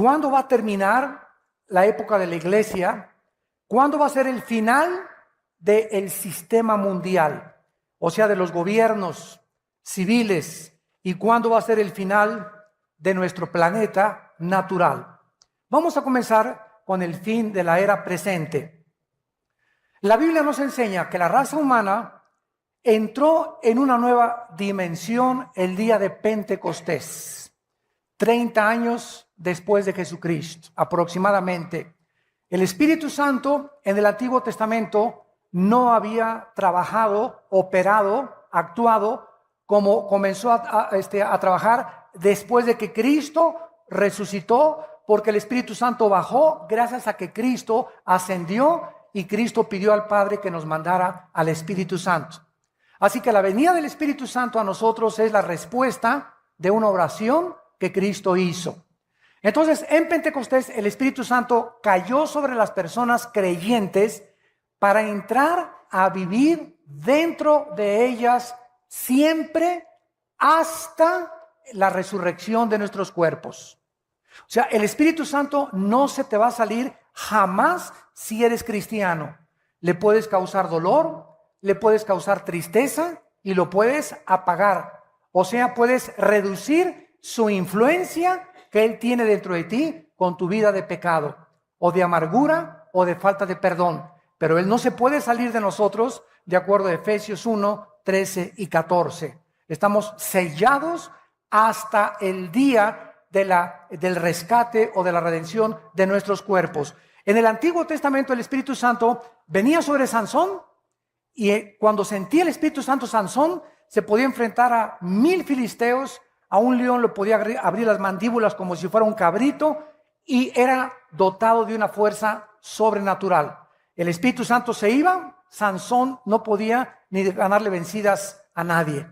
¿Cuándo va a terminar la época de la iglesia? ¿Cuándo va a ser el final del sistema mundial? O sea, de los gobiernos civiles. ¿Y cuándo va a ser el final de nuestro planeta natural? Vamos a comenzar con el fin de la era presente. La Biblia nos enseña que la raza humana entró en una nueva dimensión el día de Pentecostés, 30 años después de Jesucristo, aproximadamente. El Espíritu Santo en el Antiguo Testamento no había trabajado, operado, actuado como comenzó a trabajar después de que Cristo resucitó, porque el Espíritu Santo bajó gracias a que Cristo ascendió y Cristo pidió al Padre que nos mandara al Espíritu Santo. Así que la venida del Espíritu Santo a nosotros es la respuesta de una oración que Cristo hizo. Entonces, en Pentecostés, el Espíritu Santo cayó sobre las personas creyentes para entrar a vivir dentro de ellas siempre hasta la resurrección de nuestros cuerpos. O sea, el Espíritu Santo no se te va a salir jamás si eres cristiano. Le puedes causar dolor, le puedes causar tristeza y lo puedes apagar. O sea, puedes reducir su influencia que Él tiene dentro de ti con tu vida de pecado, o de amargura, o de falta de perdón. Pero Él no se puede salir de nosotros, de acuerdo a Efesios 1, 13 y 14. Estamos sellados hasta el día del rescate o de la redención de nuestros cuerpos. En el Antiguo Testamento el Espíritu Santo venía sobre Sansón, y cuando sentía el Espíritu Santo Sansón, se podía enfrentar a 1000 filisteos. A un león le podía abrir las mandíbulas como si fuera un cabrito, y era dotado de una fuerza sobrenatural. El Espíritu Santo se iba, Sansón no podía ni ganarle vencidas a nadie.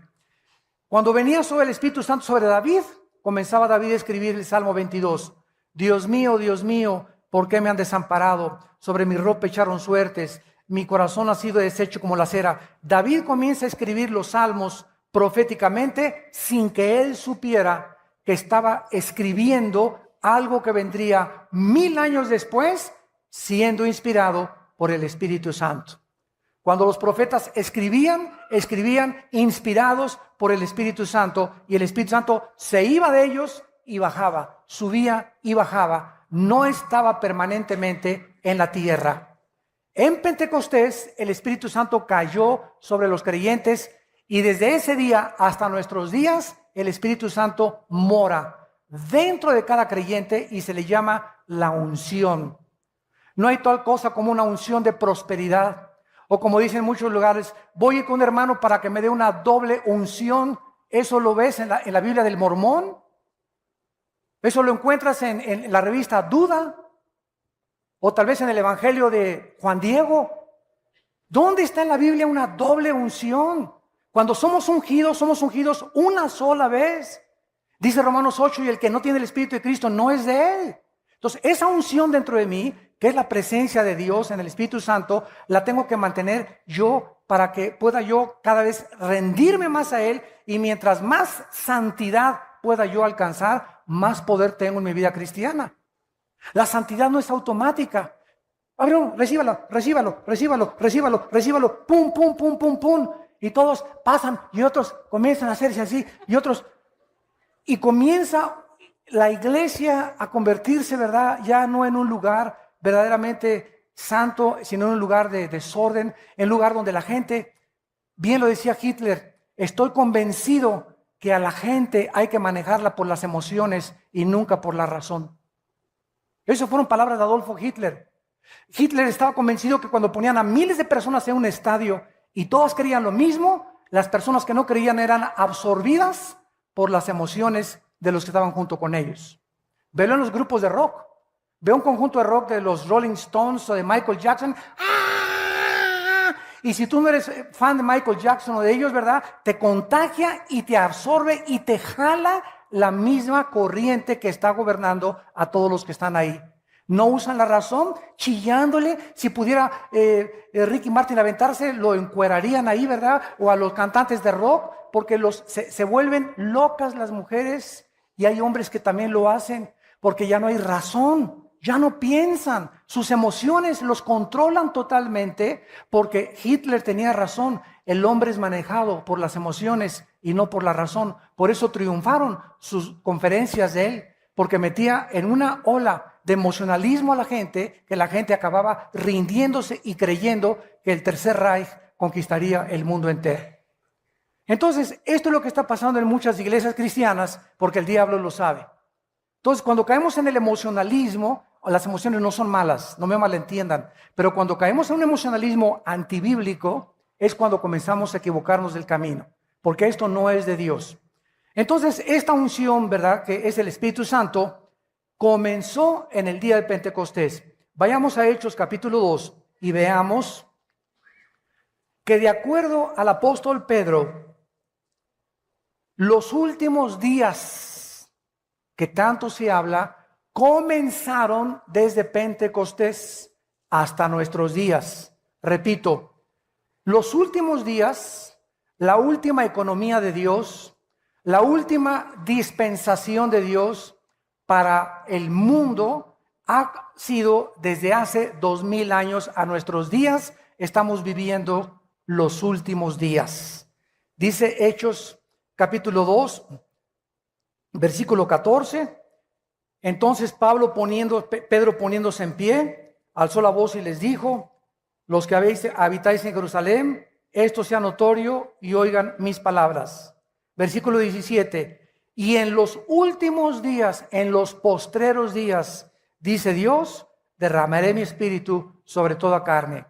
Cuando venía sobre el Espíritu Santo sobre David, comenzaba David a escribir el Salmo 22. Dios mío, ¿por qué me han desamparado? Sobre mi ropa echaron suertes, mi corazón ha sido deshecho como la cera. David comienza a escribir los salmos proféticamente sin que él supiera que estaba escribiendo algo que vendría 1000 años después, siendo inspirado por el Espíritu Santo. Cuando los profetas escribían inspirados por el Espíritu Santo, y el Espíritu Santo se iba de ellos y bajaba, subía y bajaba, no estaba permanentemente en la tierra. En Pentecostés el Espíritu Santo cayó sobre los creyentes, y desde ese día hasta nuestros días el Espíritu Santo mora dentro de cada creyente y se le llama la unción. No hay tal cosa como una unción de prosperidad, o como dicen en muchos lugares, voy a ir con un hermano para que me dé una doble unción. Eso lo ves en la Biblia del Mormón, eso lo encuentras en la revista Duda, o tal vez en el Evangelio de Juan Diego. ¿Dónde está en la Biblia una doble unción? Cuando somos ungidos una sola vez. Dice Romanos 8, y el que no tiene el Espíritu de Cristo no es de Él. Entonces, esa unción dentro de mí, que es la presencia de Dios en el Espíritu Santo, la tengo que mantener yo para que pueda yo cada vez rendirme más a Él, y mientras más santidad pueda yo alcanzar, más poder tengo en mi vida cristiana. La santidad no es automática. Abraham, recíbalo, pum, pum, pum, pum, pum. Y todos pasan y otros comienzan a hacerse así y otros. Y comienza la iglesia a convertirse, ¿verdad? Ya no en un lugar verdaderamente santo, sino en un lugar de desorden, en un lugar donde la gente, bien lo decía Hitler, estoy convencido que a la gente hay que manejarla por las emociones y nunca por la razón. Esas fueron palabras de Adolfo Hitler. Hitler estaba convencido que cuando ponían a miles de personas en un estadio y todas creían lo mismo, las personas que no creían eran absorbidas por las emociones de los que estaban junto con ellos. Velo en los grupos de rock. Ve un conjunto de rock de los Rolling Stones o de Michael Jackson. ¡Ah! Y si tú no eres fan de Michael Jackson o de ellos, ¿verdad? Te contagia y te absorbe y te jala la misma corriente que está gobernando a todos los que están ahí. No usan la razón, chillándole. Si pudiera Ricky Martin aventarse, lo encuerarían ahí, ¿verdad? O a los cantantes de rock, porque se vuelven locas las mujeres, y hay hombres que también lo hacen. porque ya no hay razón, ya no piensan, sus emociones los controlan totalmente, porque Hitler tenía razón, el hombre es manejado por las emociones y no por la razón. Por eso triunfaron sus conferencias de él, porque metía en una ola de emocionalismo a la gente, que la gente acababa rindiéndose y creyendo que el Tercer Reich conquistaría el mundo entero. Entonces, esto es lo que está pasando en muchas iglesias cristianas, porque el diablo lo sabe. Entonces, cuando caemos en el emocionalismo, las emociones no son malas, no me malentiendan, pero cuando caemos en un emocionalismo antibíblico, es cuando comenzamos a equivocarnos del camino, porque esto no es de Dios. Entonces, esta unción, ¿verdad?, que es el Espíritu Santo, comenzó en el día de Pentecostés. Vayamos a Hechos capítulo 2 y veamos que de acuerdo al apóstol Pedro, los últimos días que tanto se habla, comenzaron desde Pentecostés hasta nuestros días. Repito, los últimos días, la última economía de Dios, la última dispensación de Dios para el mundo ha sido desde hace 2000 años a nuestros días. Estamos viviendo los últimos días. Dice Hechos capítulo 2, versículo 14. Entonces Pedro poniéndose en pie, alzó la voz y les dijo: los que habitáis en Jerusalén, esto sea notorio y oigan mis palabras. Versículo 17. Y en los últimos días, en los postreros días, dice Dios, derramaré mi espíritu sobre toda carne.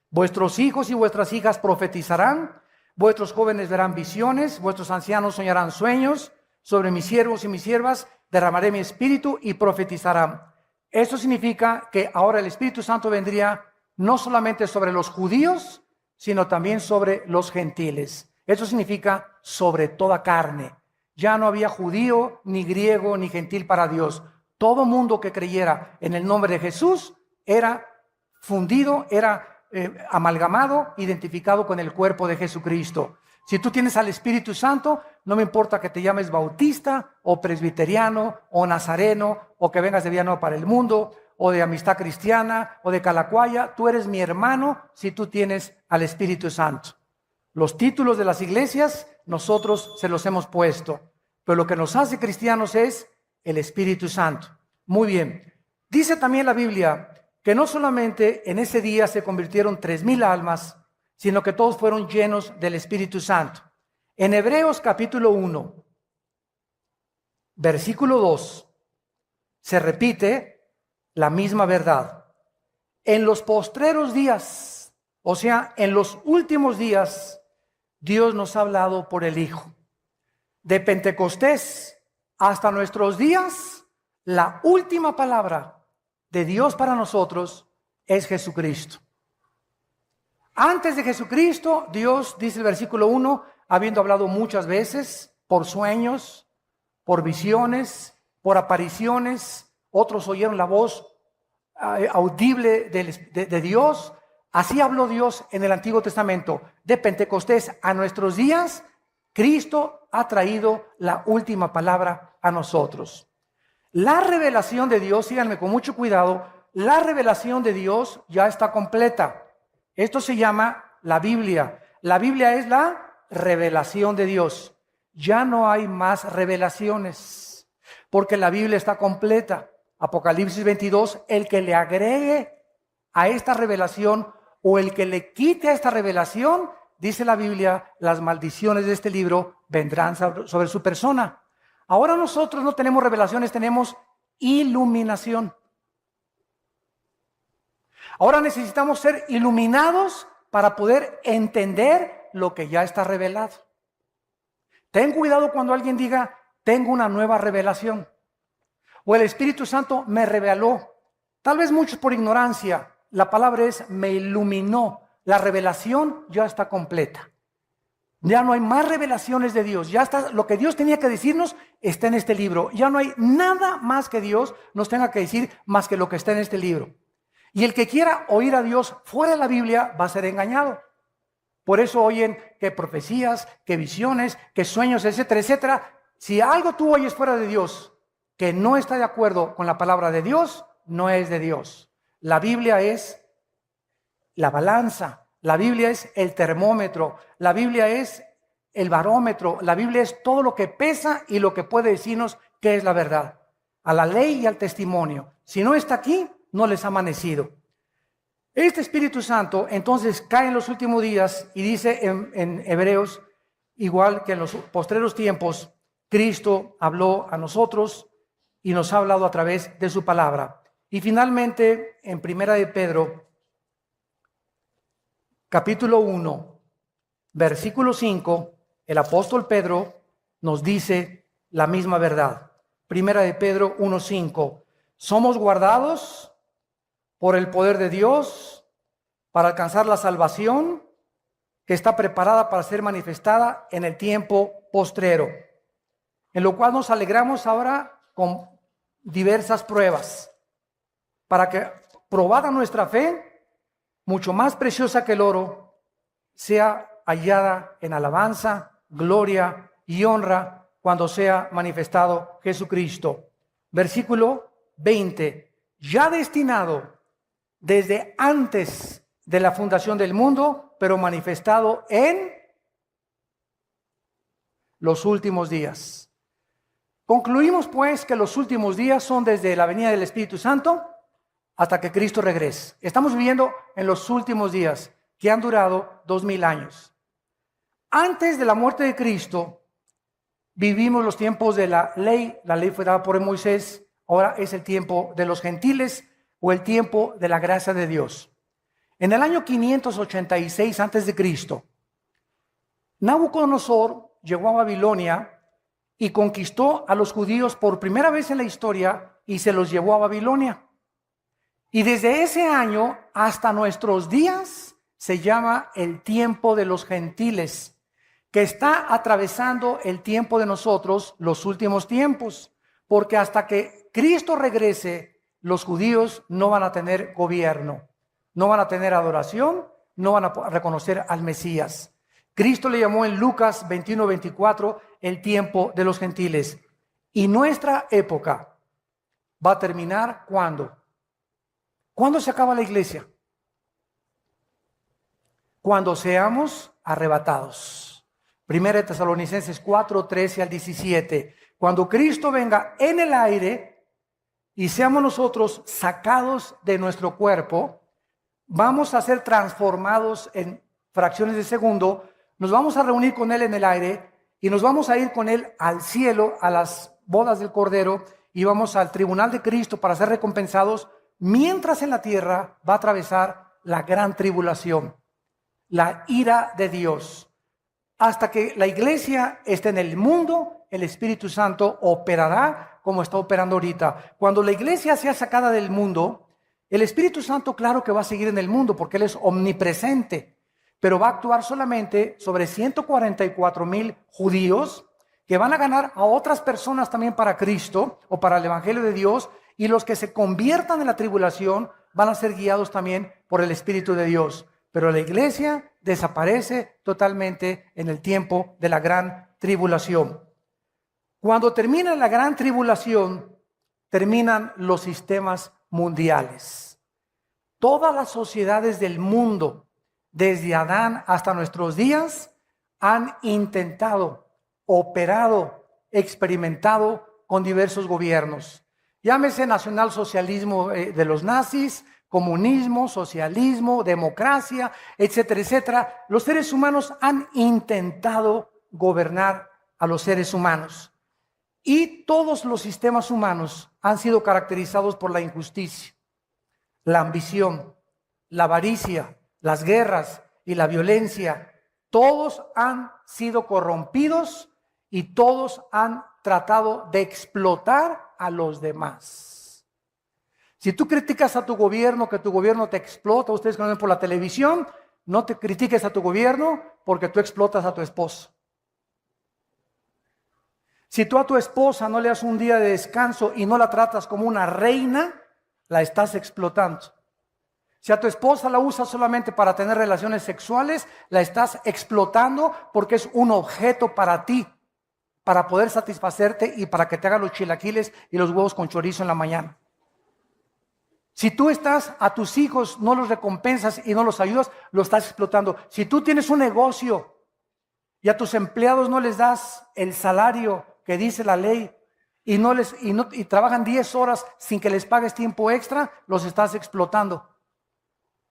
Vuestros hijos y vuestras hijas profetizarán, vuestros jóvenes verán visiones, vuestros ancianos soñarán sueños, sobre mis siervos y mis siervas derramaré mi espíritu y profetizarán. Esto significa que ahora el Espíritu Santo vendría no solamente sobre los judíos, sino también sobre los gentiles. Eso significa sobre toda carne. Ya no había judío, ni griego, ni gentil para Dios. Todo mundo que creyera en el nombre de Jesús era fundido, era amalgamado, identificado con el cuerpo de Jesucristo. Si tú tienes al Espíritu Santo, no me importa que te llames bautista, o presbiteriano, o nazareno, o que vengas de Villanueva para el Mundo, o de Amistad Cristiana, o de Calacuaya, tú eres mi hermano si tú tienes al Espíritu Santo. Los títulos de las iglesias, nosotros se los hemos puesto, pero lo que nos hace cristianos es el Espíritu Santo. Muy bien. Dice también la Biblia que no solamente en ese día se convirtieron 3000 almas, sino que todos fueron llenos del Espíritu Santo. En Hebreos capítulo 1, versículo 2, se repite la misma verdad. En los postreros días, o sea, en los últimos días, Dios nos ha hablado por el Hijo. De Pentecostés hasta nuestros días, la última palabra de Dios para nosotros es Jesucristo. Antes de Jesucristo, Dios, dice el versículo 1, habiendo hablado muchas veces por sueños, por visiones, por apariciones, otros oyeron la voz audible de Dios. Así habló Dios en el Antiguo Testamento. De Pentecostés a nuestros días, Cristo ha traído la última palabra a nosotros. La revelación de Dios, síganme con mucho cuidado, la revelación de Dios ya está completa. Esto se llama la Biblia. La Biblia es la revelación de Dios. Ya no hay más revelaciones, porque la Biblia está completa. Apocalipsis 22, el que le agregue a esta revelación o el que le quite a esta revelación, dice la Biblia, las maldiciones de este libro vendrán sobre su persona. Ahora nosotros no tenemos revelaciones, tenemos iluminación. Ahora necesitamos ser iluminados para poder entender lo que ya está revelado. Ten cuidado cuando alguien diga, tengo una nueva revelación. O el Espíritu Santo me reveló. Tal vez muchos por ignorancia. La palabra es me iluminó. La revelación ya está completa. Ya no hay más revelaciones de Dios. Ya está, lo que Dios tenía que decirnos está en este libro. Ya no hay nada más que Dios nos tenga que decir más que lo que está en este libro. Y el que quiera oír a Dios fuera de la Biblia va a ser engañado. Por eso oyen que profecías, que visiones, que sueños, etcétera, etcétera. Si algo tú oyes fuera de Dios que no está de acuerdo con la palabra de Dios, no es de Dios. La Biblia es la balanza, la Biblia es el termómetro, la Biblia es el barómetro, la Biblia es todo lo que pesa y lo que puede decirnos qué es la verdad. A la ley y al testimonio. Si no está aquí, no les ha amanecido. Este Espíritu Santo entonces cae en los últimos días y dice en Hebreos, igual que en los postreros tiempos, Cristo habló a nosotros y nos ha hablado a través de su palabra. Y finalmente, en Primera de Pedro, capítulo 1, versículo 5, el apóstol Pedro nos dice la misma verdad. Primera de Pedro 1:5. Somos guardados por el poder de Dios para alcanzar la salvación que está preparada para ser manifestada en el tiempo postrero, en lo cual nos alegramos ahora con diversas pruebas, para que, probada nuestra fe, mucho más preciosa que el oro, sea hallada en alabanza, gloria y honra cuando sea manifestado Jesucristo. Versículo 20. Ya destinado desde antes de la fundación del mundo, pero manifestado en los últimos días. Concluimos pues que los últimos días son desde la venida del Espíritu Santo hasta que Cristo regrese. Estamos viviendo en los últimos días que han durado 2000 años. Antes de la muerte de Cristo, vivimos los tiempos de la ley fue dada por Moisés, ahora es el tiempo de los gentiles o el tiempo de la gracia de Dios. En el año 586 a.C., Nabucodonosor llegó a Babilonia y conquistó a los judíos por primera vez en la historia y se los llevó a Babilonia. Y desde ese año hasta nuestros días se llama el tiempo de los gentiles, que está atravesando el tiempo de nosotros, los últimos tiempos, porque hasta que Cristo regrese, los judíos no van a tener gobierno, no van a tener adoración, no van a reconocer al Mesías. Cristo le llamó en Lucas 21:24 el tiempo de los gentiles. Y nuestra época va a terminar ¿cuándo? ¿Cuándo se acaba la iglesia? Cuando seamos arrebatados. Primera de Tesalonicenses 4:13-17. Cuando Cristo venga en el aire y seamos nosotros sacados de nuestro cuerpo, vamos a ser transformados en fracciones de segundo, nos vamos a reunir con Él en el aire y nos vamos a ir con Él al cielo, a las bodas del Cordero, y vamos al tribunal de Cristo para ser recompensados, mientras en la tierra va a atravesar la gran tribulación, la ira de Dios. Hasta que la iglesia esté en el mundo, el Espíritu Santo operará como está operando ahorita. Cuando la iglesia sea sacada del mundo, el Espíritu Santo claro que va a seguir en el mundo porque Él es omnipresente, pero va a actuar solamente sobre 144,000 judíos que van a ganar a otras personas también para Cristo o para el Evangelio de Dios, y los que se conviertan en la tribulación van a ser guiados también por el Espíritu de Dios. Pero la iglesia desaparece totalmente en el tiempo de la gran tribulación. Cuando termina la gran tribulación, terminan los sistemas mundiales. Todas las sociedades del mundo, desde Adán hasta nuestros días, han intentado, operado, experimentado con diversos gobiernos. Llámese nacionalsocialismo de los nazis, comunismo, socialismo, democracia, etcétera, etcétera. Los seres humanos han intentado gobernar a los seres humanos. Y todos los sistemas humanos han sido caracterizados por la injusticia, la ambición, la avaricia, las guerras y la violencia. Todos han sido corrompidos y todos han tratado de explotar a los demás. Si tú criticas a tu gobierno, que tu gobierno te explota, ustedes que lo ven por la televisión, no te critiques a tu gobierno porque tú explotas a tu esposo. Si tú a tu esposa no le das un día de descanso y no la tratas como una reina, la estás explotando. Si a tu esposa la usas solamente para tener relaciones sexuales, la estás explotando porque es un objeto para ti. para poder satisfacerte y para que te hagan los chilaquiles y los huevos con chorizo en la mañana. Si tú estás a tus hijos, no los recompensas y no los ayudas, lo estás explotando. Si tú tienes un negocio y a tus empleados no les das el salario que dice la ley y trabajan 10 horas sin que les pagues tiempo extra, los estás explotando.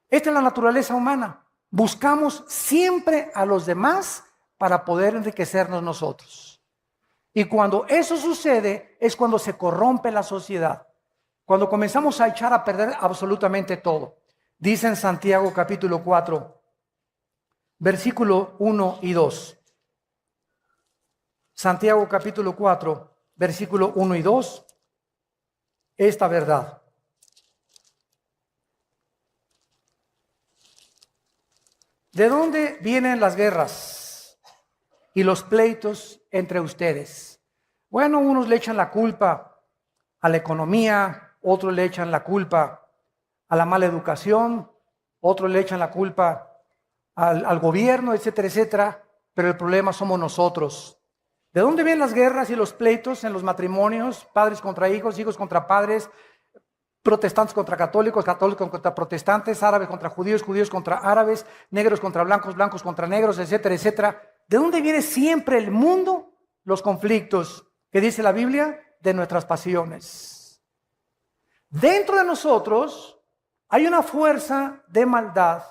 Esta es la naturaleza humana. Buscamos siempre a los demás para poder enriquecernos nosotros. Y cuando eso sucede es cuando se corrompe la sociedad. Cuando comenzamos a echar a perder absolutamente todo. Dice en Santiago capítulo 4, versículo 1 y 2. Santiago capítulo 4, versículo 1 y 2. Esta verdad. ¿De dónde vienen las guerras y los pleitos entre ustedes? Bueno, unos le echan la culpa a la economía, otros le echan la culpa a la mala educación, otros le echan la culpa al gobierno, etcétera, etcétera, pero el problema somos nosotros. ¿De dónde vienen las guerras y los pleitos en los matrimonios? Padres contra hijos, hijos contra padres, protestantes contra católicos, católicos contra protestantes, árabes contra judíos, judíos contra árabes, negros contra blancos, blancos contra negros, etcétera, etcétera. ¿De dónde viene siempre el mundo? Los conflictos, que dice la Biblia, de nuestras pasiones. Dentro de nosotros hay una fuerza de maldad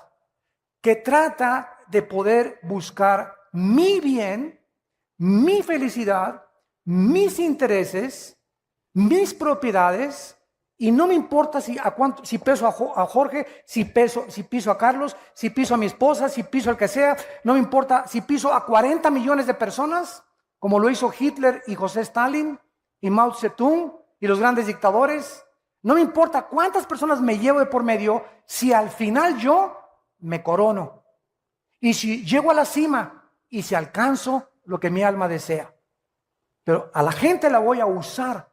que trata de poder buscar mi bien, mi felicidad, mis intereses, mis propiedades, y no me importa si peso a Jorge, si piso a Carlos, si piso a mi esposa, si piso al que sea, no me importa si piso a 40 millones de personas, como lo hizo Hitler y José Stalin y Mao Zedong y los grandes dictadores. No me importa cuántas personas me llevo de por medio, si al final yo me corono. Y si llego a la cima y si alcanzo lo que mi alma desea. Pero a la gente la voy a usar.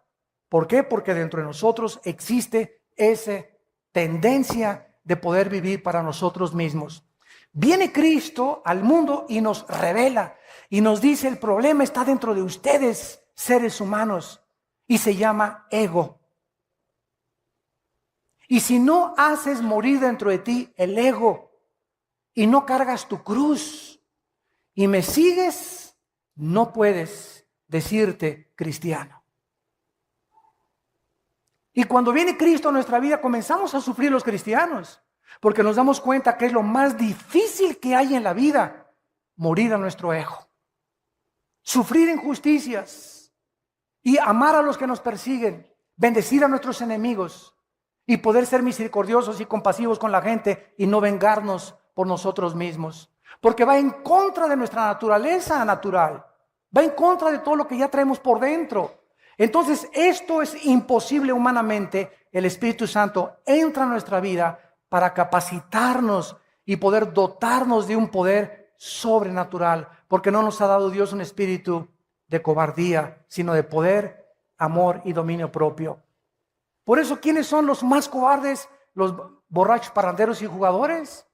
¿Por qué? Porque dentro de nosotros existe esa tendencia de poder vivir para nosotros mismos. Viene Cristo al mundo y nos revela y nos dice: el problema está dentro de ustedes, seres humanos, y se llama ego. Y si no haces morir dentro de ti el ego y no cargas tu cruz y me sigues, no puedes decirte cristiano. Y cuando viene Cristo a nuestra vida, comenzamos a sufrir los cristianos, porque nos damos cuenta que es lo más difícil que hay en la vida: morir a nuestro ego, sufrir injusticias y amar a los que nos persiguen, bendecir a nuestros enemigos y poder ser misericordiosos y compasivos con la gente y no vengarnos por nosotros mismos, porque va en contra de nuestra naturaleza natural, va en contra de todo lo que ya traemos por dentro. Entonces esto es imposible humanamente. El Espíritu Santo entra en nuestra vida para capacitarnos y poder dotarnos de un poder sobrenatural, porque no nos ha dado Dios un espíritu de cobardía, sino de poder, amor y dominio propio. Por eso, ¿quiénes son los más cobardes? Los borrachos, parranderos y jugadores.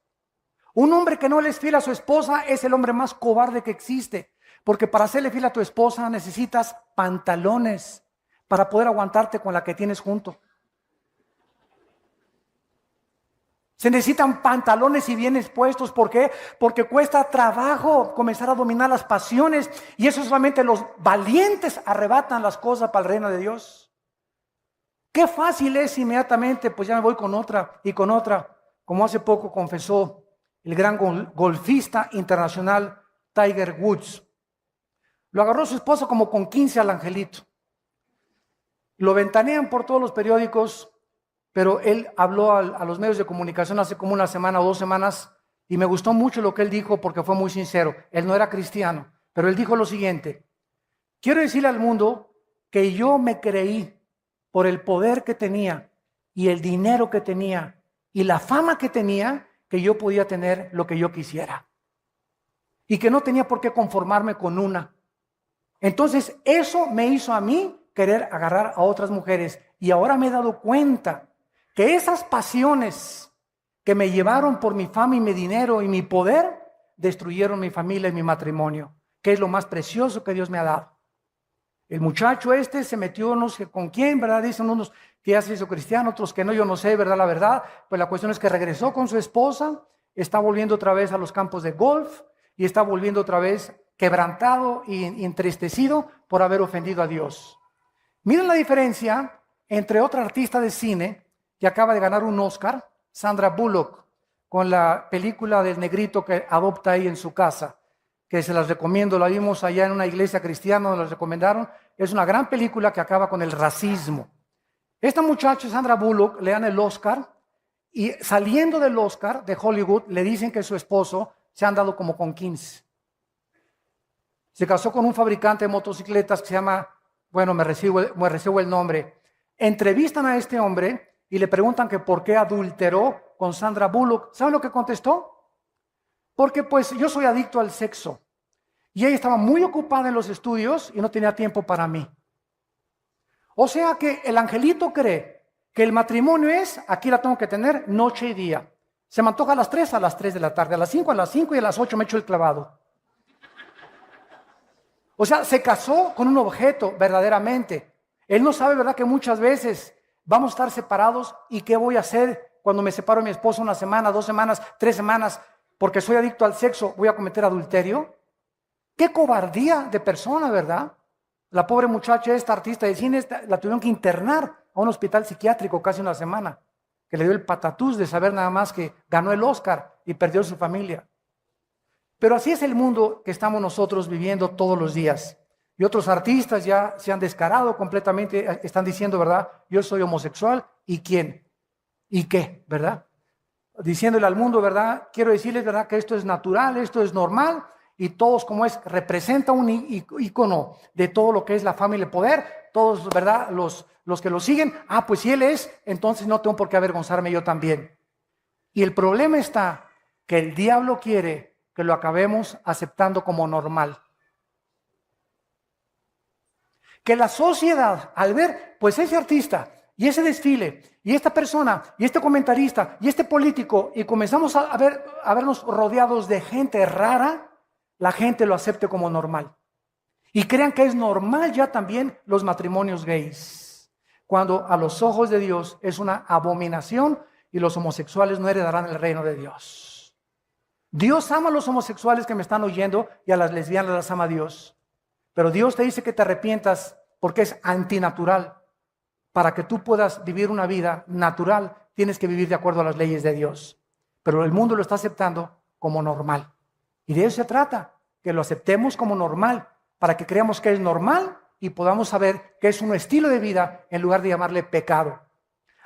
Un hombre que no le es fiel a su esposa es el hombre más cobarde que existe, porque para hacerle fiel a tu esposa necesitas pantalones para poder aguantarte con la que tienes junto. Se necesitan pantalones y bien expuestos. ¿Por qué? Porque cuesta trabajo comenzar a dominar las pasiones, y eso solamente los valientes arrebatan las cosas para el reino de Dios. Qué fácil es inmediatamente, pues ya me voy con otra y con otra, como hace poco confesó el gran golfista internacional Tiger Woods. Lo agarró su esposa como con 15 al angelito. Lo ventanean por todos los periódicos, pero él habló a los medios de comunicación hace como una semana o 2 semanas, y me gustó mucho lo que él dijo porque fue muy sincero. Él no era cristiano, pero él dijo lo siguiente: quiero decirle al mundo que yo me creí, por el poder que tenía y el dinero que tenía y la fama que tenía, que yo podía tener lo que yo quisiera y que no tenía por qué conformarme con una. Entonces eso me hizo a mí querer agarrar a otras mujeres, y ahora me he dado cuenta que esas pasiones que me llevaron por mi fama y mi dinero y mi poder destruyeron mi familia y mi matrimonio, que es lo más precioso que Dios me ha dado. El muchacho este se metió no sé con quién, ¿verdad? Dicen unos que ya se hizo cristiano, otros que no, yo no sé, ¿verdad? La verdad, pues la cuestión es que regresó con su esposa, está volviendo otra vez a los campos de golf y está volviendo otra vez quebrantado y entristecido por haber ofendido a Dios. Miren la diferencia entre otra artista de cine que acaba de ganar un Oscar, Sandra Bullock, con la película del negrito que adopta ahí en su casa, que se las recomiendo, la vimos allá en una iglesia cristiana, nos la recomendaron. Es una gran película que acaba con el racismo. Esta muchacha, Sandra Bullock, le dan el Oscar y saliendo del Oscar de Hollywood le dicen que su esposo se han dado como con 15. Se casó con un fabricante de motocicletas que se llama, bueno, me recibo el nombre. Entrevistan a este hombre y le preguntan que por qué adulteró con Sandra Bullock. ¿Saben lo que contestó? Porque pues yo soy adicto al sexo. Y ella estaba muy ocupada en los estudios y no tenía tiempo para mí. O sea que el angelito cree que el matrimonio es, aquí la tengo que tener noche y día. Se me antoja a las 3 de la tarde, a las 5 y a las 8 me echo el clavado. O sea, se casó con un objeto verdaderamente. Él no sabe, ¿verdad?, que muchas veces vamos a estar separados y qué voy a hacer cuando me separo de mi esposo 1 semana, 2 semanas, 3 semanas, porque soy adicto al sexo, voy a cometer adulterio. Qué cobardía de persona, ¿verdad? La pobre muchacha, esta artista de cine, la tuvieron que internar a un hospital psiquiátrico casi 1 semana, que le dio el patatús de saber nada más que ganó el Oscar y perdió su familia. Pero así es el mundo que estamos nosotros viviendo todos los días. Y otros artistas ya se han descarado completamente, están diciendo, ¿verdad? Yo soy homosexual, ¿y quién? ¿Y qué? ¿Verdad? Diciéndole al mundo, ¿verdad? Quiero decirles, ¿verdad?, que esto es natural, esto es normal, y todos como es, representa un ícono de todo lo que es la fama y el poder, todos, ¿verdad?, los que lo siguen, pues si él es, entonces no tengo por qué avergonzarme yo también. Y el problema está que el diablo quiere que lo acabemos aceptando como normal. Que la sociedad, al ver, pues ese artista, y ese desfile, y esta persona, y este comentarista, y este político, y comenzamos a vernos rodeados de gente rara, la gente lo acepte como normal. Y crean que es normal ya también los matrimonios gays, cuando a los ojos de Dios es una abominación y los homosexuales no heredarán el reino de Dios. Dios ama a los homosexuales que me están oyendo y a las lesbianas las ama Dios. Pero Dios te dice que te arrepientas porque es antinatural. Para que tú puedas vivir una vida natural, tienes que vivir de acuerdo a las leyes de Dios. Pero el mundo lo está aceptando como normal. Y de eso se trata, que lo aceptemos como normal, para que creamos que es normal y podamos saber que es un estilo de vida en lugar de llamarle pecado.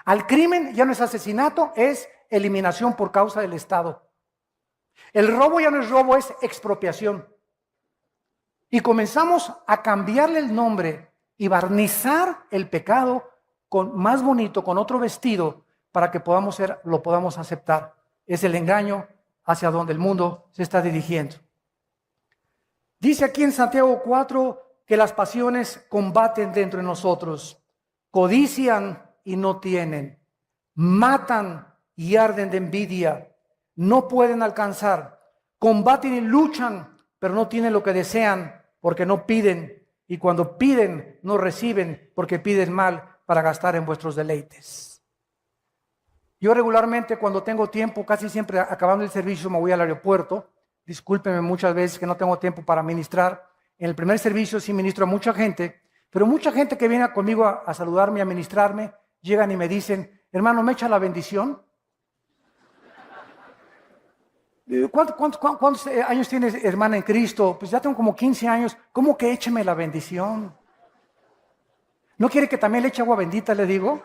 Al crimen ya no es asesinato, es eliminación por causa del Estado. El robo ya no es robo, es expropiación. Y comenzamos a cambiarle el nombre y barnizar el pecado con más bonito, con otro vestido, para que lo podamos aceptar. Es el engaño hacia donde el mundo se está dirigiendo. Dice aquí en Santiago 4 que las pasiones combaten dentro de nosotros, codician y no tienen, matan y arden de envidia, no pueden alcanzar, combaten y luchan, pero no tienen lo que desean porque no piden, y cuando piden no reciben porque piden mal para gastar en vuestros deleites. Yo regularmente cuando tengo tiempo, casi siempre acabando el servicio me voy al aeropuerto. Discúlpenme muchas veces que no tengo tiempo para ministrar. En el primer servicio sí ministro a mucha gente, pero mucha gente que viene conmigo a saludarme, a ministrarme, llegan y me dicen, hermano, ¿me echa la bendición? ¿Cuántos años tienes, hermana, en Cristo? Pues ya tengo como 15 años. ¿Cómo que écheme la bendición? ¿No quiere que también le eche agua bendita, le digo?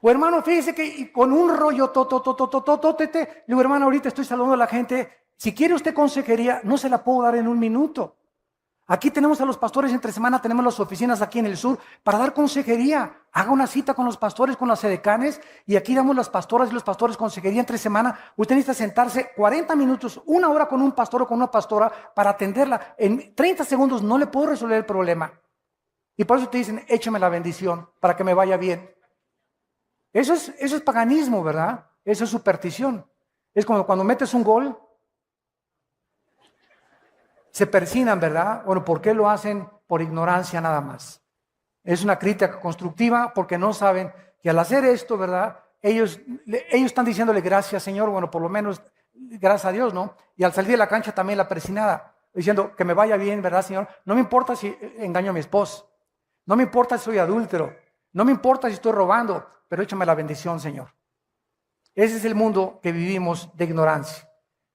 O hermano, fíjese que con un rollo le digo, hermano, ahorita estoy saludando a la gente. Si quiere usted consejería, no se la puedo dar en 1 minuto. Aquí tenemos a los pastores entre semana, tenemos las oficinas aquí en el sur para dar consejería. Haga una cita con los pastores, con las edecanes, y aquí damos las pastoras y los pastores consejería entre semana. Usted necesita sentarse 40 minutos, 1 hora con un pastor o con una pastora para atenderla. En 30 segundos no le puedo resolver el problema. Y por eso te dicen, échame la bendición para que me vaya bien. Eso es paganismo, ¿verdad? Eso es superstición. Es como cuando metes un gol. se persignan, ¿verdad? Bueno, ¿por qué lo hacen? Por ignorancia nada más. Es una crítica constructiva porque no saben que al hacer esto, ¿verdad? Ellos están diciéndole gracias, Señor, bueno, por lo menos gracias a Dios, ¿no? Y al salir de la cancha también la persinada, diciendo que me vaya bien, ¿verdad, Señor? No me importa si engaño a mi esposo, no me importa si soy adúltero, no me importa si estoy robando, pero échame la bendición, Señor. Ese es el mundo que vivimos de ignorancia.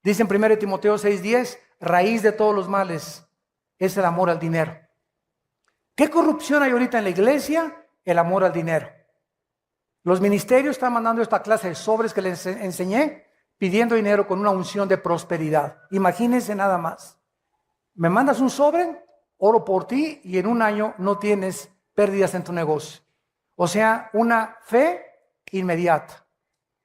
Dice en 1 Timoteo 6:10, raíz de todos los males es el amor al dinero. ¿Qué corrupción hay ahorita en la iglesia? El amor al dinero. Los ministerios están mandando esta clase de sobres que les enseñé, pidiendo dinero con una unción de prosperidad. Imagínense nada más. Me mandas un sobre, oro por ti y en un año no tienes pérdidas en tu negocio. O sea, una fe inmediata.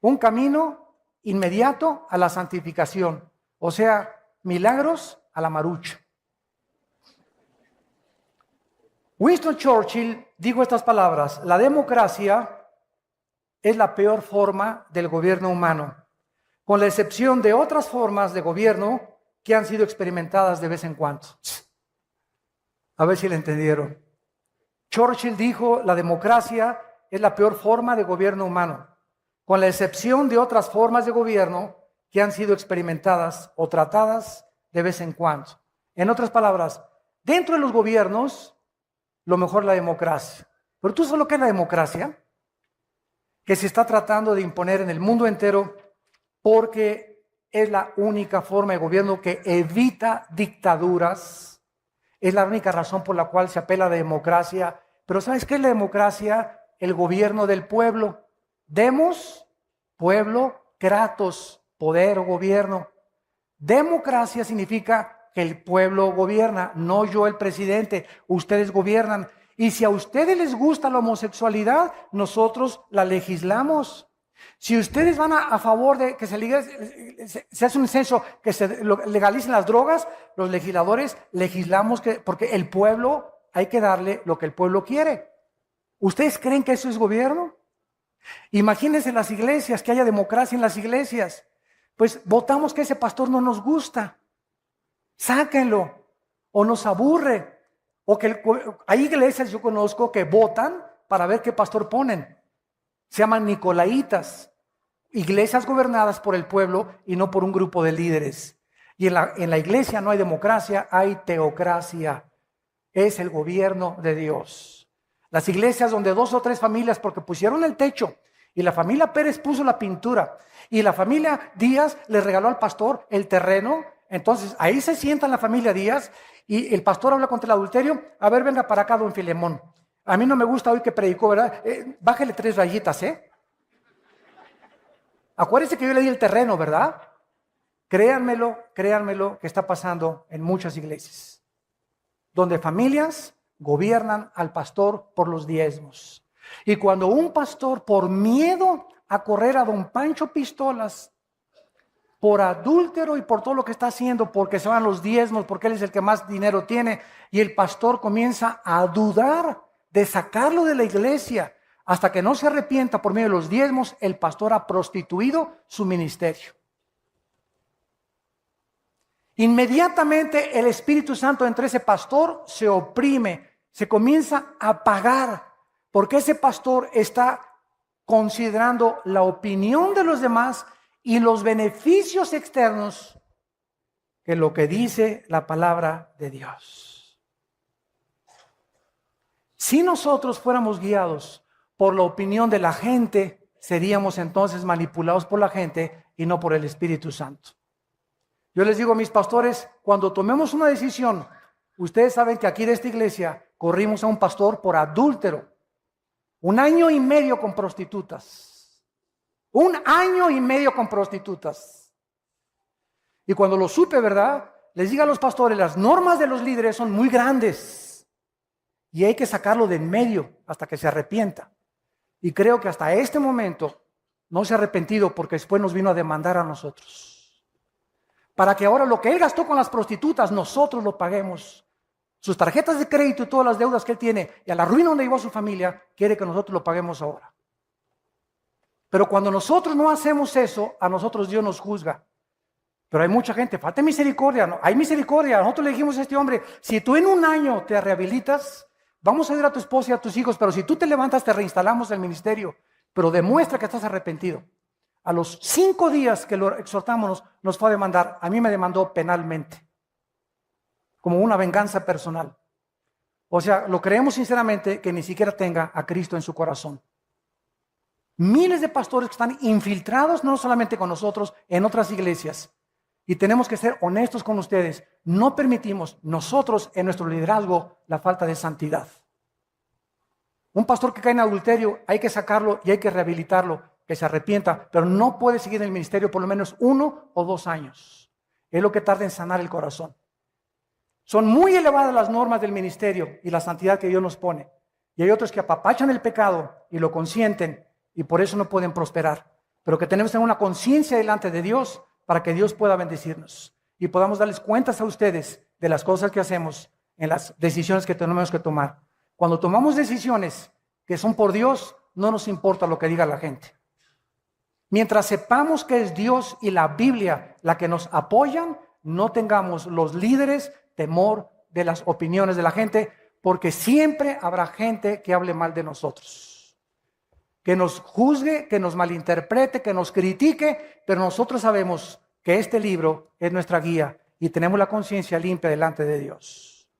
Un camino inmediato a la santificación. O sea, milagros a la marucha. Winston Churchill dijo estas palabras: la democracia es la peor forma del gobierno humano, con la excepción de otras formas de gobierno que han sido experimentadas de vez en cuando. A ver si le entendieron. Churchill dijo: la democracia es la peor forma de gobierno humano, con la excepción de otras formas de gobierno que han sido experimentadas o tratadas de vez en cuando. En otras palabras, dentro de los gobiernos, lo mejor es la democracia. Pero ¿tú sabes lo que es la democracia? Que se está tratando de imponer en el mundo entero porque es la única forma de gobierno que evita dictaduras. Es la única razón por la cual se apela a la democracia. Pero ¿sabes qué es la democracia? El gobierno del pueblo. Demos, pueblo, kratos, poder o gobierno. Democracia significa que el pueblo gobierna, no yo el presidente, ustedes gobiernan. Y si a ustedes les gusta la homosexualidad, nosotros la legislamos. Si ustedes van a favor de que se hace un censo, que se legalicen las drogas, los legisladores legislamos porque el pueblo, hay que darle lo que el pueblo quiere. ¿Ustedes creen que eso es gobierno? Imagínense en las iglesias, que haya democracia en las iglesias. Pues votamos que ese pastor no nos gusta. Sáquenlo, o nos aburre, o que hay iglesias yo conozco que votan para ver qué pastor ponen. Se llaman nicolaitas, iglesias gobernadas por el pueblo y no por un grupo de líderes. Y en la iglesia no hay democracia, hay teocracia. Es el gobierno de Dios. Las iglesias donde 2 o 3 familias, porque pusieron el techo, y la familia Pérez puso la pintura, y la familia Díaz le regaló al pastor el terreno. Entonces ahí se sienta la familia Díaz y el pastor habla contra el adulterio. A ver, venga para acá, don Filemón. A mí no me gusta hoy que predicó, ¿verdad? Bájale 3 rayitas, ¿eh? Acuérdense que yo le di el terreno, ¿verdad? Créanmelo, que está pasando en muchas iglesias, donde familias gobiernan al pastor por los diezmos. Y cuando un pastor, por miedo a correr a don Pancho Pistolas, por adúltero y por todo lo que está haciendo, porque se van los diezmos, porque él es el que más dinero tiene, y el pastor comienza a dudar de sacarlo de la iglesia, hasta que no se arrepienta por medio de los diezmos, el pastor ha prostituido su ministerio. Inmediatamente el Espíritu Santo entre ese pastor se oprime, se comienza a apagar, porque ese pastor está considerando la opinión de los demás y los beneficios externos que lo que dice la palabra de Dios. Si nosotros fuéramos guiados por la opinión de la gente, seríamos entonces manipulados por la gente y no por el Espíritu Santo. Yo les digo a mis pastores, cuando tomemos una decisión, ustedes saben que aquí de esta iglesia corrimos a un pastor por adúltero. 1 año y medio con prostitutas. 1 año y medio con prostitutas. Y cuando lo supe, ¿verdad? Les digo a los pastores, las normas de los líderes son muy grandes. Y hay que sacarlo de en medio hasta que se arrepienta. Y creo que hasta este momento no se ha arrepentido porque después nos vino a demandar a nosotros. Para que ahora lo que él gastó con las prostitutas, nosotros lo paguemos. Sus tarjetas de crédito y todas las deudas que él tiene y a la ruina donde llevó a su familia, quiere que nosotros lo paguemos ahora. Pero cuando nosotros no hacemos eso, a nosotros Dios nos juzga. Pero hay mucha gente, falta misericordia. No, hay misericordia. Nosotros le dijimos a este hombre, si tú en un año te rehabilitas, vamos a ayudar a tu esposa y a tus hijos, pero si tú te levantas, te reinstalamos el ministerio. Pero demuestra que estás arrepentido. A los 5 días que lo exhortamos, nos fue a demandar. A mí me demandó penalmente, como una venganza personal. O sea, lo creemos sinceramente que ni siquiera tenga a Cristo en su corazón. Miles de pastores que están infiltrados, no solamente con nosotros, en otras iglesias. Y tenemos que ser honestos con ustedes. No permitimos nosotros en nuestro liderazgo la falta de santidad. Un pastor que cae en adulterio, hay que sacarlo y hay que rehabilitarlo, que se arrepienta, pero no puede seguir en el ministerio por lo menos 1 o 2 años. Es lo que tarda en sanar el corazón. Son muy elevadas las normas del ministerio y la santidad que Dios nos pone. Y hay otros que apapachan el pecado y lo consienten y por eso no pueden prosperar. Pero que tenemos que tener una conciencia delante de Dios para que Dios pueda bendecirnos y podamos darles cuentas a ustedes de las cosas que hacemos en las decisiones que tenemos que tomar. Cuando tomamos decisiones que son por Dios, no nos importa lo que diga la gente. Mientras sepamos que es Dios y la Biblia la que nos apoyan, no tengamos los líderes temor de las opiniones de la gente, porque siempre habrá gente que hable mal de nosotros, que nos juzgue, que nos malinterprete, que nos critique, pero nosotros sabemos que este libro es nuestra guía y tenemos la conciencia limpia delante de Dios.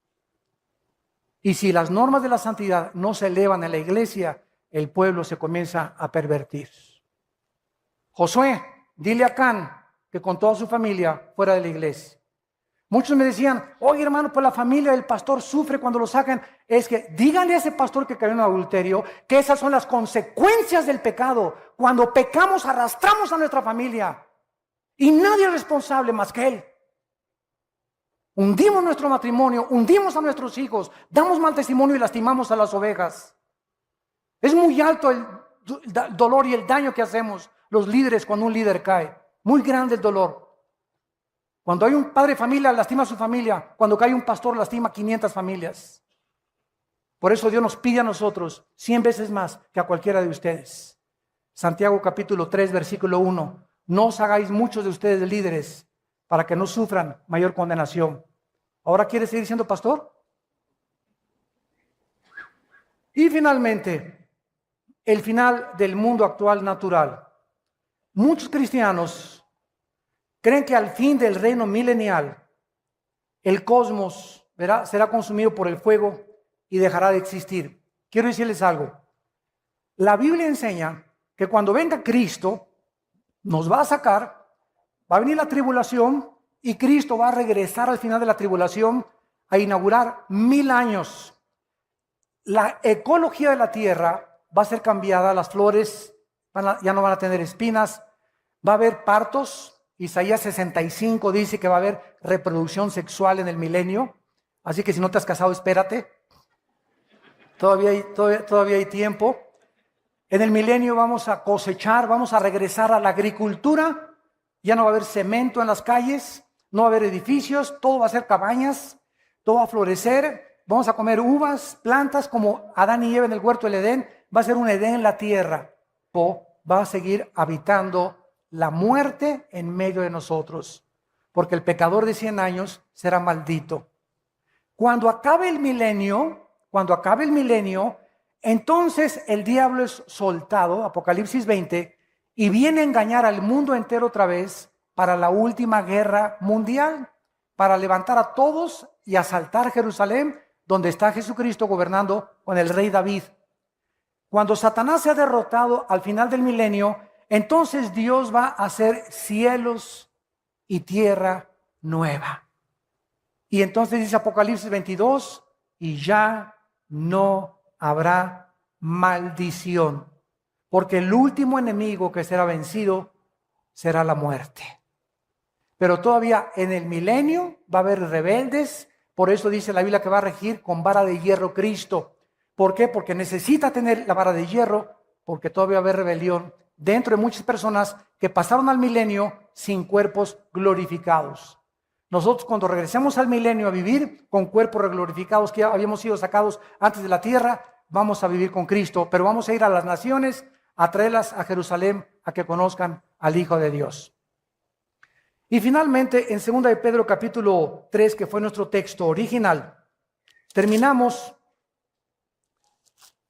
Y si las normas de la santidad no se elevan en la iglesia, el pueblo se comienza a pervertir. Josué, dile a Acán que con toda su familia fuera de la iglesia. Muchos me decían, oye hermano, pues la familia del pastor sufre cuando lo sacan. Es que díganle a ese pastor que cayó en adulterio que esas son las consecuencias del pecado. Cuando pecamos arrastramos a nuestra familia y nadie es responsable más que él. Hundimos nuestro matrimonio, hundimos a nuestros hijos, damos mal testimonio y lastimamos a las ovejas. Es muy alto el dolor y el daño que hacemos los líderes cuando un líder cae. Muy grande el dolor. Cuando hay un padre de familia, lastima a su familia. Cuando cae un pastor, lastima 500 familias. Por eso Dios nos pide a nosotros 100 veces más que a cualquiera de ustedes. Santiago capítulo 3, versículo 1. No os hagáis muchos de ustedes líderes para que no sufran mayor condenación. ¿Ahora quiere seguir siendo pastor? Y finalmente, el final del mundo actual natural. Muchos cristianos creen que al fin del reino milenial, el cosmos será consumido por el fuego y dejará de existir. Quiero decirles algo. La Biblia enseña que cuando venga Cristo, nos va a sacar, va a venir la tribulación y Cristo va a regresar al final de la tribulación a inaugurar 1000 años. La ecología de la tierra va a ser cambiada, las flores ya no van a tener espinas, va a haber partos. Isaías 65 dice que va a haber reproducción sexual en el milenio. Así que si no te has casado, espérate. Todavía hay tiempo. En el milenio vamos a cosechar, vamos a regresar a la agricultura. Ya no va a haber cemento en las calles, no va a haber edificios, todo va a ser cabañas, todo va a florecer. Vamos a comer uvas, plantas como Adán y Eva en el huerto del Edén. Va a ser un Edén en la tierra. O va a seguir habitando la muerte en medio de nosotros, porque el pecador de 100 años será maldito. Cuando acabe el milenio, entonces el diablo es soltado, Apocalipsis 20, y viene a engañar al mundo entero otra vez para la última guerra mundial, para levantar a todos y asaltar Jerusalén, donde está Jesucristo gobernando con el rey David. Cuando Satanás sea derrotado al final del milenio, entonces Dios va a hacer cielos y tierra nueva. Y entonces dice Apocalipsis 22, y ya no habrá maldición, porque el último enemigo que será vencido será la muerte. Pero todavía en el milenio va a haber rebeldes, por eso dice la Biblia que va a regir con vara de hierro Cristo. ¿Por qué? Porque necesita tener la vara de hierro, porque todavía va a haber rebelión dentro de muchas personas que pasaron al milenio sin cuerpos glorificados. Nosotros cuando regresemos al milenio a vivir con cuerpos glorificados que ya habíamos sido sacados antes de la tierra, vamos a vivir con Cristo, pero vamos a ir a las naciones a traerlas a Jerusalén a que conozcan al Hijo de Dios. Y finalmente, en 2 de Pedro capítulo 3, que fue nuestro texto original, terminamos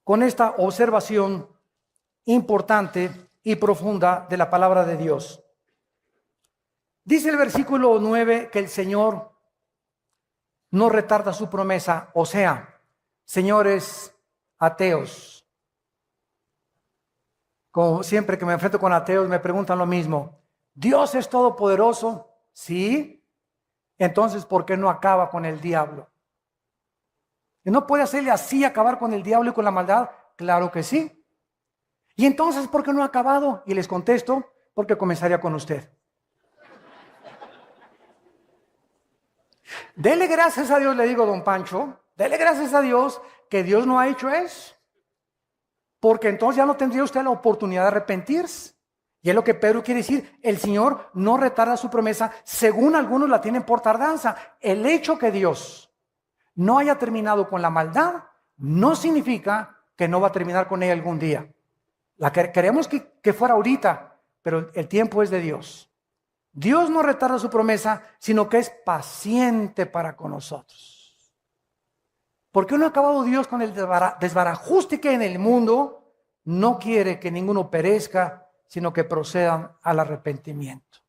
con esta observación importante y profunda de la palabra de Dios. Dice el versículo 9 que el Señor no retarda su promesa, o sea, señores ateos, como siempre que me enfrento con ateos me preguntan lo mismo: ¿Dios es todopoderoso? Sí. Entonces, ¿por qué no acaba con el diablo? ¿Y no puede hacerle así, acabar con el diablo y con la maldad? Claro que sí. Y entonces, ¿por qué no ha acabado? Y les contesto: porque comenzaría con usted. Dele gracias a Dios, le digo, don Pancho, dele gracias a Dios que Dios no ha hecho eso, porque entonces ya no tendría usted la oportunidad de arrepentirse. Y es lo que Pedro quiere decir: el Señor no retarda su promesa, según algunos la tienen por tardanza. El hecho que Dios no haya terminado con la maldad no significa que no va a terminar con ella algún día. Queremos que fuera ahorita, pero el tiempo es de Dios. Dios no retarda su promesa, sino que es paciente para con nosotros. ¿Por qué no ha acabado Dios con el desbarajuste que hay en el mundo? No quiere que ninguno perezca, sino que procedan al arrepentimiento.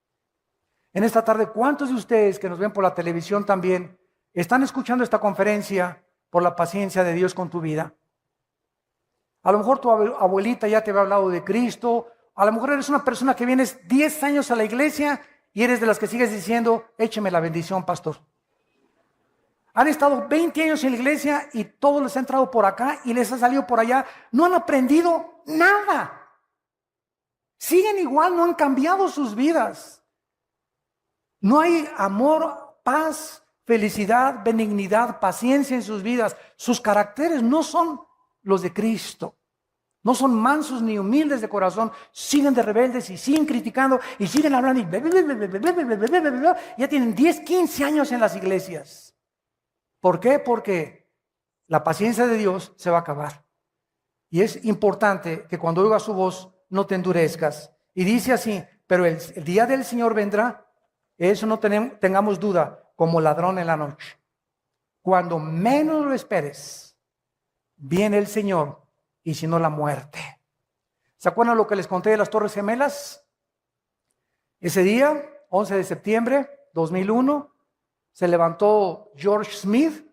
En esta tarde, ¿cuántos de ustedes que nos ven por la televisión también están escuchando esta conferencia por la paciencia de Dios con tu vida? A lo mejor tu abuelita ya te había hablado de Cristo. A lo mejor eres una persona que vienes 10 años a la iglesia y eres de las que sigues diciendo: écheme la bendición, pastor. Han estado 20 años en la iglesia y todos les ha entrado por acá y les ha salido por allá. No han aprendido nada. Siguen igual, no han cambiado sus vidas. No hay amor, paz, felicidad, benignidad, paciencia en sus vidas. Sus caracteres no son los de Cristo. No son mansos ni humildes de corazón. Siguen de rebeldes y siguen criticando y siguen hablando y ya tienen 10, 15 años en las iglesias. ¿Por qué? Porque la paciencia de Dios se va a acabar. Y es importante que cuando oigas su voz no te endurezcas. Y dice así: pero el día del Señor vendrá, eso no tengamos duda, como ladrón en la noche. Cuando menos lo esperes, viene el Señor, y si no, la muerte. ¿Se acuerdan lo que les conté de las Torres Gemelas? Ese día, 11 de septiembre 2001, se levantó George Smith,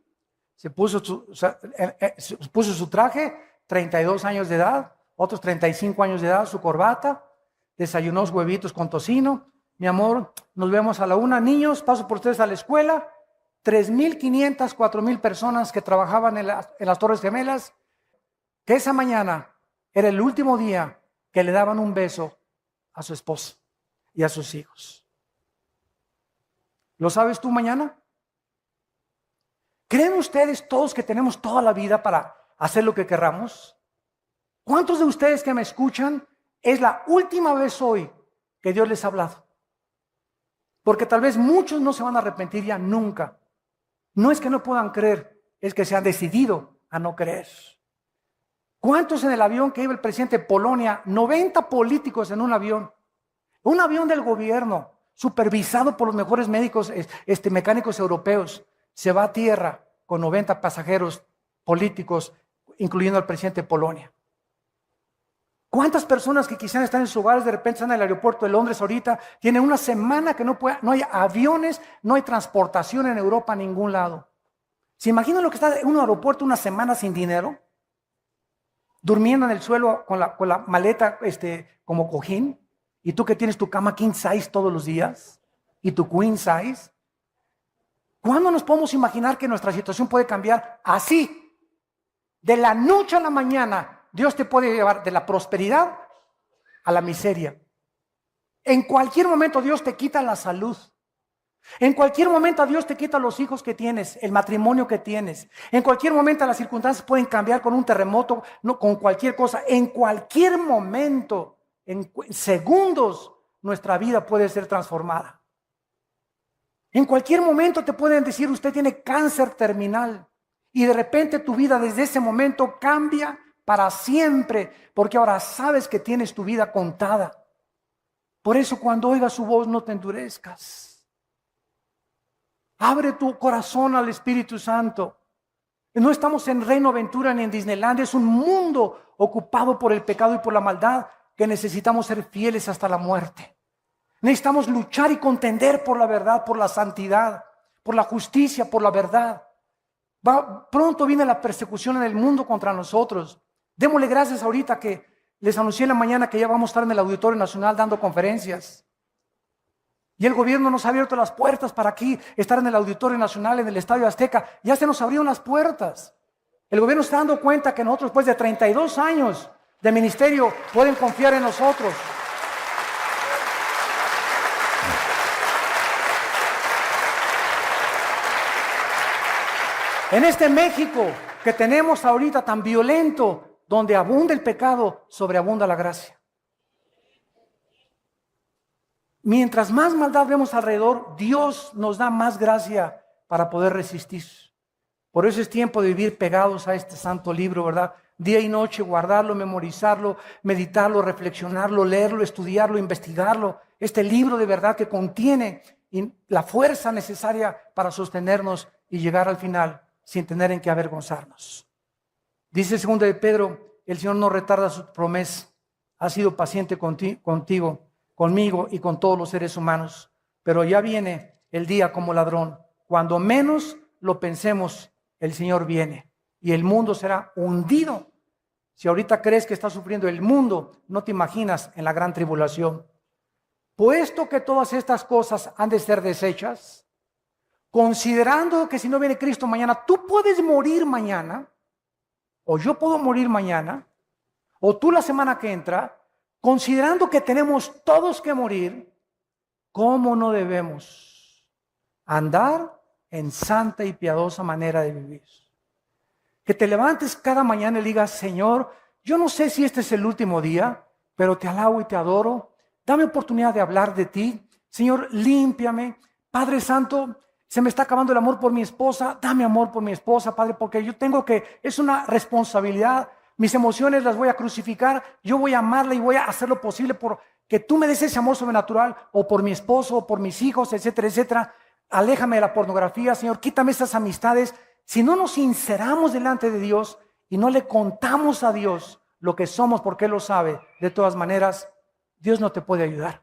se puso su traje, 32 años de edad, otros 35 años de edad, su corbata, desayunó huevitos con tocino. Mi amor, nos vemos a la 1. Niños, paso por ustedes a la escuela. 3,500, 4,000 personas que trabajaban en las Torres Gemelas, que esa mañana era el último día que le daban un beso a su esposa y a sus hijos. ¿Lo sabes tú mañana? ¿Creen ustedes todos que tenemos toda la vida para hacer lo que querramos? ¿Cuántos de ustedes que me escuchan es la última vez hoy que Dios les ha hablado? Porque tal vez muchos no se van a arrepentir ya nunca. No es que no puedan creer, es que se han decidido a no creer. ¿Cuántos en el avión que iba el presidente de Polonia? 90 políticos en un avión del gobierno, supervisado por los mejores médicos, mecánicos europeos. Se va a tierra con 90 pasajeros políticos, incluyendo al presidente de Polonia. ¿Cuántas personas que quisieran estar en sus hogares de repente están en el aeropuerto de Londres ahorita? Tienen una semana que no hay aviones, no hay transportación en Europa a ningún lado. ¿Se imaginan lo que está en un aeropuerto una semana sin dinero? Durmiendo en el suelo con la maleta como cojín. Y tú que tienes tu cama king size todos los días y tu queen size. ¿Cuándo nos podemos imaginar que nuestra situación puede cambiar así? De la noche a la mañana, Dios te puede llevar de la prosperidad a la miseria. En cualquier momento Dios te quita la salud. En cualquier momento Dios te quita los hijos que tienes, el matrimonio que tienes. En cualquier momento las circunstancias pueden cambiar con un terremoto, no, con cualquier cosa. En cualquier momento, en segundos, nuestra vida puede ser transformada. En cualquier momento te pueden decir: usted tiene cáncer terminal. Y de repente tu vida desde ese momento cambia para siempre, porque ahora sabes que tienes tu vida contada. Por eso cuando oigas su voz no te endurezcas. Abre tu corazón al Espíritu Santo. No estamos en Reino Aventura ni en Disneylandia. Es un mundo ocupado por el pecado y por la maldad que necesitamos ser fieles hasta la muerte. Necesitamos luchar y contender por la verdad, por la santidad, por la justicia, por la verdad. Pronto viene la persecución en el mundo contra nosotros. Démosle gracias ahorita que les anuncié en la mañana que ya vamos a estar en el Auditorio Nacional dando conferencias. Y el gobierno nos ha abierto las puertas para aquí, estar en el Auditorio Nacional, en el Estadio Azteca. Ya se nos abrieron las puertas. El gobierno está dando cuenta que nosotros, después de 32 años de ministerio, pueden confiar en nosotros. En este México que tenemos ahorita tan violento, donde abunda el pecado, sobreabunda la gracia. Mientras más maldad vemos alrededor, Dios nos da más gracia para poder resistir. Por eso es tiempo de vivir pegados a este santo libro, ¿verdad? Día y noche, guardarlo, memorizarlo, meditarlo, reflexionarlo, leerlo, estudiarlo, investigarlo. Este libro de verdad que contiene la fuerza necesaria para sostenernos y llegar al final sin tener en qué avergonzarnos. Dice 2 de Pedro, el Señor no retarda su promesa, ha sido paciente contigo, conmigo y con todos los seres humanos, pero ya viene el día como ladrón. Cuando menos lo pensemos, el Señor viene y el mundo será hundido. Si ahorita crees que está sufriendo el mundo, no te imaginas en la gran tribulación. Puesto que todas estas cosas han de ser deshechas, considerando que si no viene Cristo mañana, tú puedes morir mañana, o yo puedo morir mañana, o tú la semana que entra, considerando que tenemos todos que morir, ¿cómo no debemos andar en santa y piadosa manera de vivir? Que te levantes cada mañana y digas, Señor, yo no sé si este es el último día, pero te alabo y te adoro. Dame oportunidad de hablar de ti. Señor, límpiame. Padre Santo, se me está acabando el amor por mi esposa. Dame amor por mi esposa, Padre, porque yo tengo que, es una responsabilidad. Mis emociones las voy a crucificar. Yo voy a amarla y voy a hacer lo posible por que tú me des ese amor sobrenatural, o por mi esposo, o por mis hijos, etcétera, etcétera. Aléjame de la pornografía, Señor. Quítame esas amistades. Si no nos sinceramos delante de Dios y no le contamos a Dios lo que somos porque Él lo sabe, de todas maneras, Dios no te puede ayudar.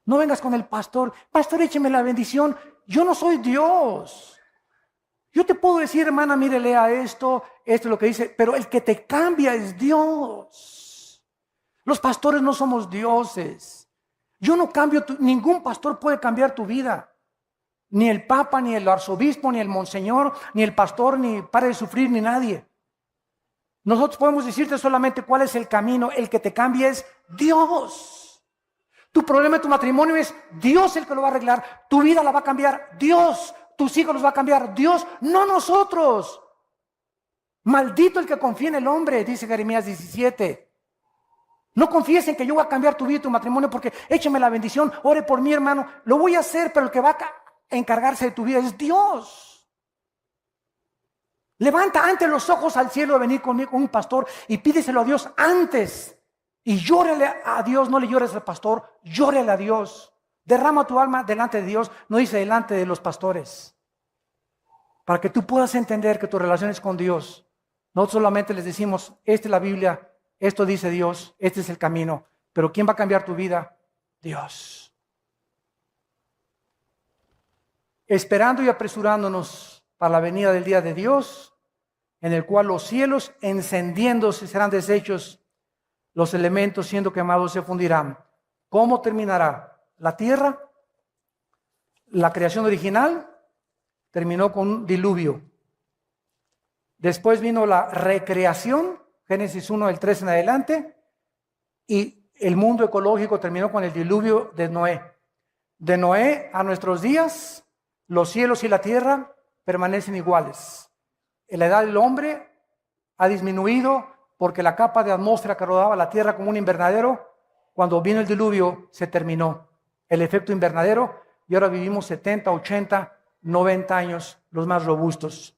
No vengas con el pastor, écheme la bendición. Yo no soy Dios. Yo te puedo decir, hermana, mire, lea esto es lo que dice, pero el que te cambia es Dios. Los pastores no somos dioses. Yo no cambio, ningún pastor puede cambiar tu vida. Ni el papa, ni el arzobispo, ni el monseñor, ni el pastor, ni pare de sufrir, ni nadie. Nosotros podemos decirte solamente cuál es el camino. El que te cambia es Dios. Tu problema en tu matrimonio es Dios el que lo va a arreglar. Tu vida la va a cambiar Dios. Tus hijos los va a cambiar Dios, no nosotros. Maldito el que confía en el hombre, dice Jeremías 17. No confíes en que yo voy a cambiar tu vida y tu matrimonio porque échame la bendición, ore por mí, hermano. Lo voy a hacer, pero el que va a encargarse de tu vida es Dios. Levanta antes los ojos al cielo de venir conmigo con un pastor y pídeselo a Dios antes. Y llórale a Dios, no le llores al pastor, llórale a Dios. Derrama tu alma delante de Dios, no dice delante de los pastores. Para que tú puedas entender que tu relación es con Dios. No solamente les decimos, esta es la Biblia, esto dice Dios, este es el camino. Pero ¿quién va a cambiar tu vida? Dios. Esperando y apresurándonos para la venida del día de Dios, en el cual los cielos encendiéndose serán deshechos, los elementos siendo quemados se fundirán. ¿Cómo terminará? La tierra, la creación original, terminó con un diluvio. Después vino la recreación, Génesis 1, del 3 en adelante, y el mundo ecológico terminó con el diluvio de Noé. De Noé a nuestros días, los cielos y la tierra permanecen iguales. La edad del hombre ha disminuido porque la capa de atmósfera que rodeaba la tierra como un invernadero, cuando vino el diluvio, se terminó. El efecto invernadero, y ahora vivimos 70, 80, 90 años, los más robustos.